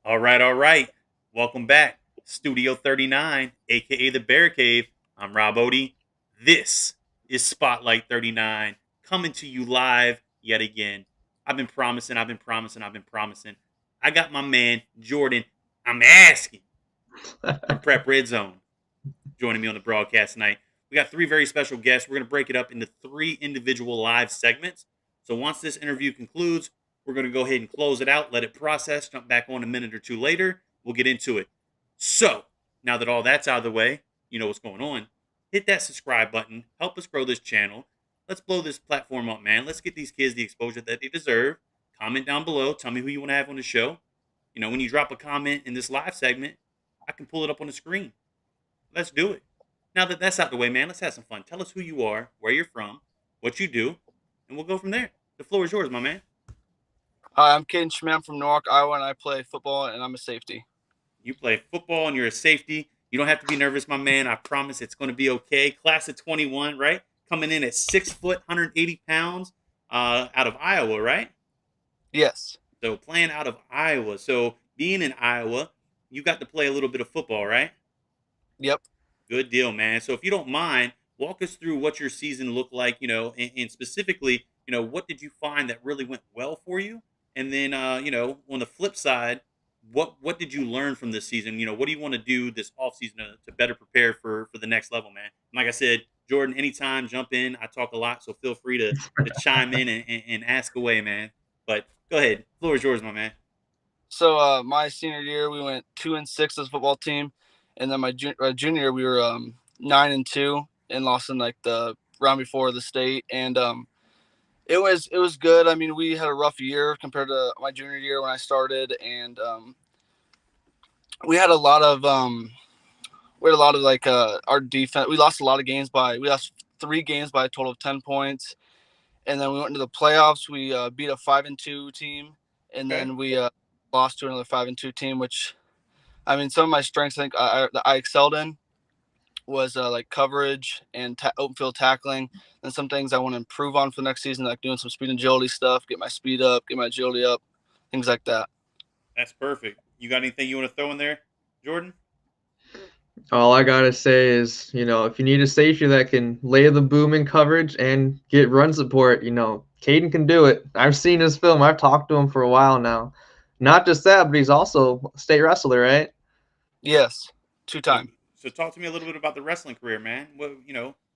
All right, all right. Welcome back. Studio 39, aka the Bear Cave. I'm Rob Odie. This is Spotlight 39 coming to you live yet again. I've been promising. I got my man Jordan. I'm asking from Prep Red Zone joining me on the broadcast tonight. We got three very special guests. We're going to break it up into three individual live segments. So once this interview concludes, we're going to go ahead and close it out, let it process, jump back on a minute or two later. We'll get into it. So now that all that's out of the way, you know what's going on. Hit that subscribe button. Help us grow this channel. Let's blow this platform up, man. Let's get these kids the exposure that they deserve. Comment down below. Tell me who you want to have on the show. You know, when you drop a comment in this live segment, I can pull it up on the screen. Let's do it. Now that that's out the way, man, let's have some fun. Tell us who you are, where you're from, what you do, and we'll go from there. The floor is yours, my man. Hi, I'm Caden Schmidt. I'm from Norwalk, Iowa, and I play football, and I'm a safety. You play football and you're a safety. You don't have to be nervous, my man. I promise it's going to be okay. Class of 21, right? Coming in at 6 foot, 180 pounds, out of Iowa, right? Yes. So playing out of Iowa. So being in Iowa, you got to play a little bit of football, right? Yep. Good deal, man. So if you don't mind, walk us through what your season looked like, and specifically, what did you find that really went well for you? And then, on the flip side, what did you learn from this season? What do you want to do this off season to better prepare for the next level, man? Like I said, Jordan, anytime, jump in. I talk a lot, so feel free to chime in and ask away, man. But go ahead, floor is yours, my man. So my senior year, we went 2-6 as a football team, and then my junior year, we were 9-2 and lost in like the round before the state, and it was good. I mean, we had a rough year compared to my junior year when I started, and we had a lot of like our defense. We lost a lot of games by we lost 3 games by a total of 10 points. And then we went into the playoffs. We beat a 5-2 team, and Okay. then we lost to another 5-2 team. Which, I mean, some of my strengths I think I excelled in was like coverage and open field tackling. And some things I want to improve on for the next season, like doing some speed and agility stuff, get my speed up, get my agility up, things like that. That's perfect. You got anything you want to throw in there, Jordan? All I gotta say is, if you need a safety that can lay the boom in coverage and get run support, Caden can do it. I've seen his film. I've talked to him for a while now. Not just that, but he's also a state wrestler, right? Yes, So, 2 time. so talk to me a little bit about the wrestling career, man.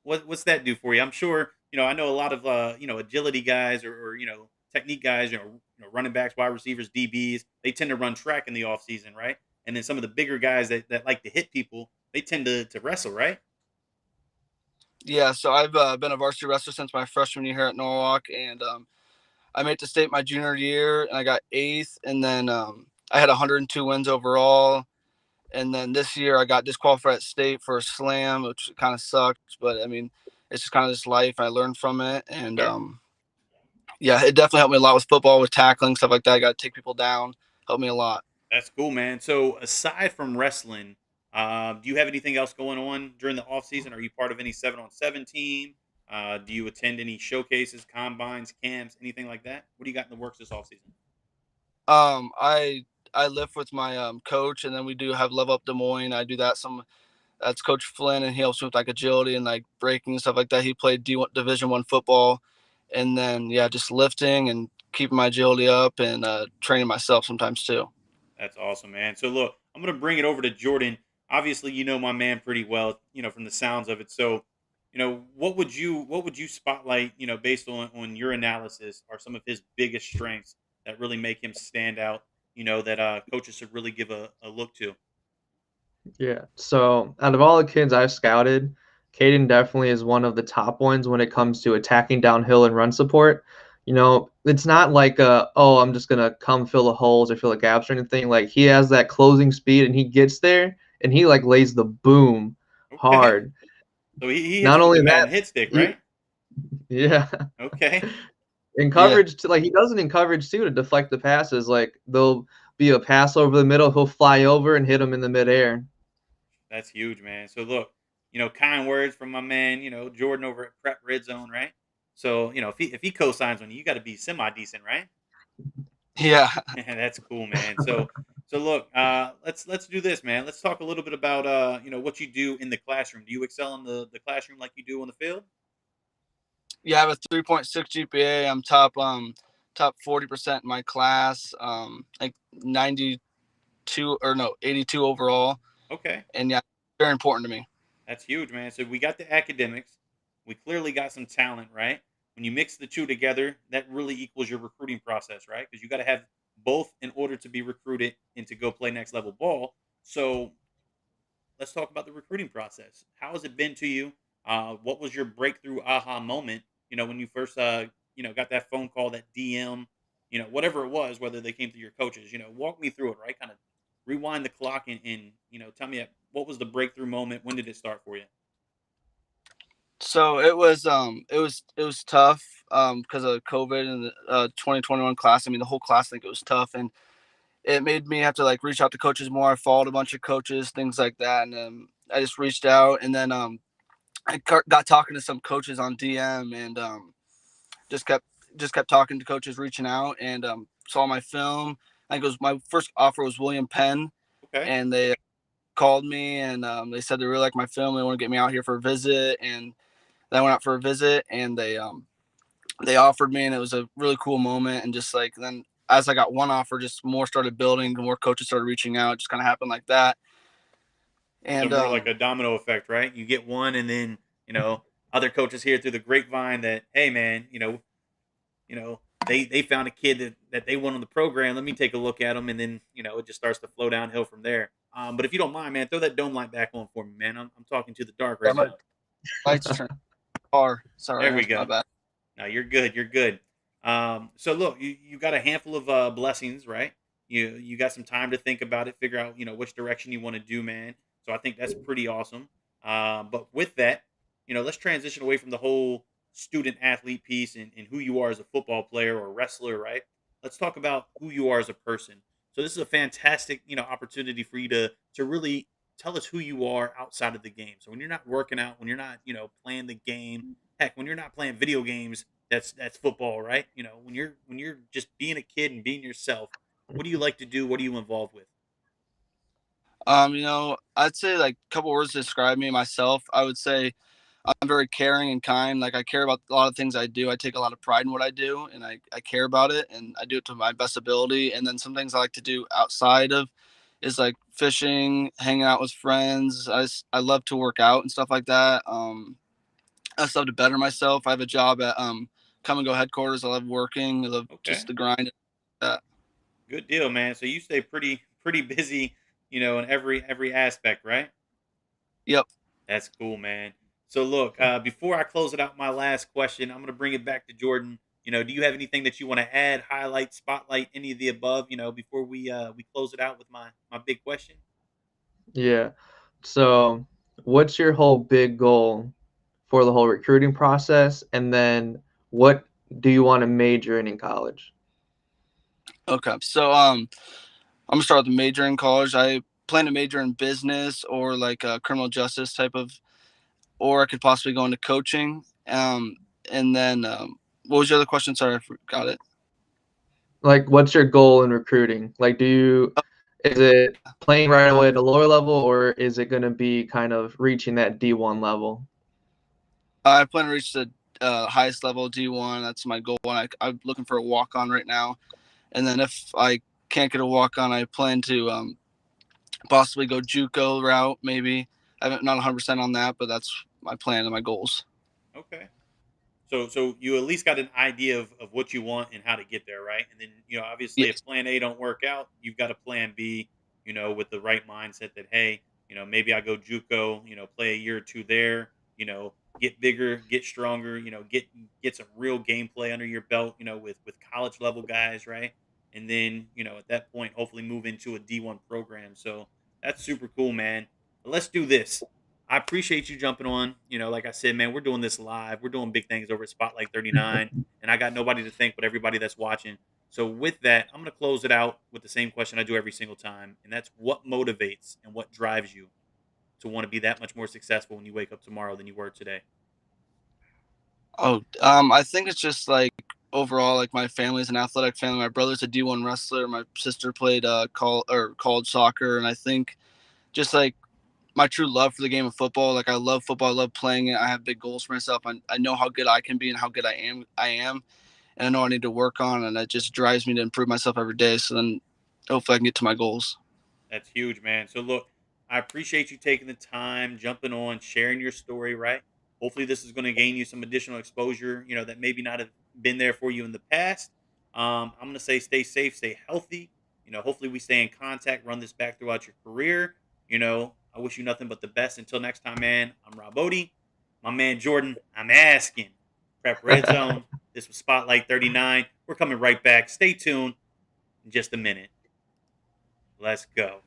What's that do for you? I'm sure I know a lot of agility guys or technique guys, running backs, wide receivers, DBs. They tend to run track in the off season, right? And then some of the bigger guys that like to hit people, they tend to wrestle, right? Yeah, so I've been a varsity wrestler since my freshman year here at Norwalk, and I made it to state my junior year, and I got eighth. And then I had 102 wins overall. And then this year, I got disqualified at state for a slam, which kind of sucked. But I mean, it's just kind of this life. I learned from it, and Okay. yeah, it definitely helped me a lot with football, with tackling stuff like that. I got to take people down. Helped me a lot. That's cool, man. So aside from wrestling, do you have anything else going on during the off season? Are you part of any 7-on-7 team? Do you attend any showcases, combines, camps, anything like that? What do you got in the works this off season? I live with my coach, and then we do have Level Up Des Moines. I do that some. That's Coach Flynn, and he helps me with like agility and like breaking and stuff like that. He played Division 1 football, and then yeah, just lifting and keeping my agility up and training myself sometimes too. That's awesome, man. So look, I'm gonna bring it over to Jordan. Obviously, you know my man pretty well, from the sounds of it. So, what would you spotlight, based on your analysis, are some of his biggest strengths that really make him stand out? That coaches should really give a look to. Yeah. So out of all the kids I've scouted, Caden definitely is one of the top ones when it comes to attacking downhill and run support. It's not like oh, I'm just gonna come fill the holes or fill the gaps or anything. Like he has that closing speed and he gets there and he like lays the boom Okay. hard. So he hits Not it with only the that, Madden hit stick, you right? yeah. Okay. In Yeah, coverage too, like he does it in coverage too to deflect the passes. Like there'll be a pass over the middle, he'll fly over and hit him in the midair. That's huge, man. So look, kind words from my man, Jordan over at Prep Red Zone, right? So, if he co-signs on you, got to be semi decent, right? yeah. That's cool, man. So So look, let's do this, man. Let's talk a little bit about what you do in the classroom. Do you excel in the classroom like you do on the field? Yeah, I have a 3.6 GPA. I'm top 40% in my class. Like 92 or no 82 overall. Okay, And yeah, very important to me. that's huge, man. So we got the academics. We clearly got some talent, right? When you mix the two together, that really equals your recruiting process, right? Because you got to have both in order to be recruited and to go play next level ball. So let's talk about the recruiting process. How has it been to you? What was your breakthrough aha moment? When you first, got that phone call, that DM, whatever it was, whether they came through your coaches. Walk me through it, right? Kind of rewind the clock and tell me what was the breakthrough moment. When did it start for you? So it was tough because of COVID and the 2021 class. I mean, the whole class, I think it was tough, and it made me have to like reach out to coaches more. I followed a bunch of coaches, things like that, and I just reached out, and then got talking to some coaches on DM, and just kept talking to coaches, reaching out, and saw my film. I think it was my first offer was William Penn, Okay. and they called me, and they said they really like my film. They want to get me out here for a visit, and then I went out for a visit, and they offered me, and it was a really cool moment. And just like then, as I got one offer, just more started building, more coaches started reaching out. It just kind of happened like that. So And more like a domino effect, right? You get one, and then other coaches hear through the grapevine that, hey, man, they found a kid that they want on the program. Let me take a look at them, and then it just starts to flow downhill from there. But if you don't mind, man, throw that dome light back on for me, man. I'm talking to the dark right my now. lights turned far. Sorry, There we man, my go. bad. No, you're good. You're good. So look, you got a handful of blessings, right? You got some time to think about it, figure out which direction you want to do, man. So I think that's pretty awesome. But with that, let's transition away from the whole student athlete piece and who you are as a football player or wrestler, right? Let's talk about who you are as a person. So this is a fantastic opportunity for you to really tell us who you are outside of the game. So when you're not working out, when you're not playing the game, heck, when you're not playing video games, that's football, right? When you're just being a kid and being yourself, what do you like to do? What are you involved with? I'd say like a couple words to describe me myself. I would say I'm very caring and kind. Like I care about a lot of things I do. I take a lot of pride in what I do, and I care about it, and I do it to my best ability. And then some things I like to do outside of is like fishing, hanging out with friends. I love to work out and stuff like that. I just love to better myself. I have a job at Come and Go headquarters. I love working. I love just Okay, the grind. That. good deal, man. So you stay pretty busy, in every aspect, right? Yep. That's cool, man. So look, before I close it out, my last question, I'm gonna bring it back to Jordan. Do you have anything that you want to add, highlight, spotlight, any of the above? Before we close it out with my big question. Yeah. So, what's your whole big goal for the whole recruiting process? And then, what do you want to major in college? Okay. So I'm gonna start with the major in college. I plan to major in business or like a criminal justice type of, or I could possibly go into coaching. And then what was your other question? Sorry, I forgot it. Like, what's your goal in recruiting? Like, is it playing right away at a lower level, or is it going to be kind of reaching that D1 level? I plan to reach the highest level D1. That's my goal. And I'm looking for a walk on right now. And then if I can't get a walk on, I plan to possibly go JUCO route. Maybe I'm not 100% on that, but that's my plan and my goals. Okay. So you at least got an idea of what you want and how to get there, right? And then obviously Yes. if plan A don't work out, you've got a plan B, with the right mindset that hey, maybe I go JUCO, play a year or two there, get bigger, get stronger, get some real gameplay under your belt, with college level guys, right? And then at that point, hopefully move into a D1 program. So that's super cool, man. But let's do this. I appreciate you jumping on. Like I said, man, we're doing this live. We're doing big things over at Spotlight 39, and I got nobody to thank but everybody that's watching. So with that, I'm going to close it out with the same question I do every single time, and that's what motivates and what drives you to want to be that much more successful when you wake up tomorrow than you were today. Oh, I think it's just like overall, like my family's an athletic family. My brother's a D1 wrestler. My sister played college soccer, and I think just like my true love for the game of football. Like I love football. I love playing it. I have big goals for myself. I know how good I can be and how good I am, and I know I need to work on. And it just drives me to improve myself every day. So then, hopefully, I can get to my goals. That's huge, man. So look, I appreciate you taking the time, jumping on, sharing your story, right? Hopefully this is going to gain you some additional exposure, that maybe not have been there for you in the past. I'm going to say stay safe, stay healthy. Hopefully we stay in contact, run this back throughout your career. I wish you nothing but the best. Until next time, man, I'm Rob Bodie. My man Jordan, I'm asking. Prep Red Zone. This was Spotlight 39. We're coming right back. Stay tuned in just a minute. Let's go.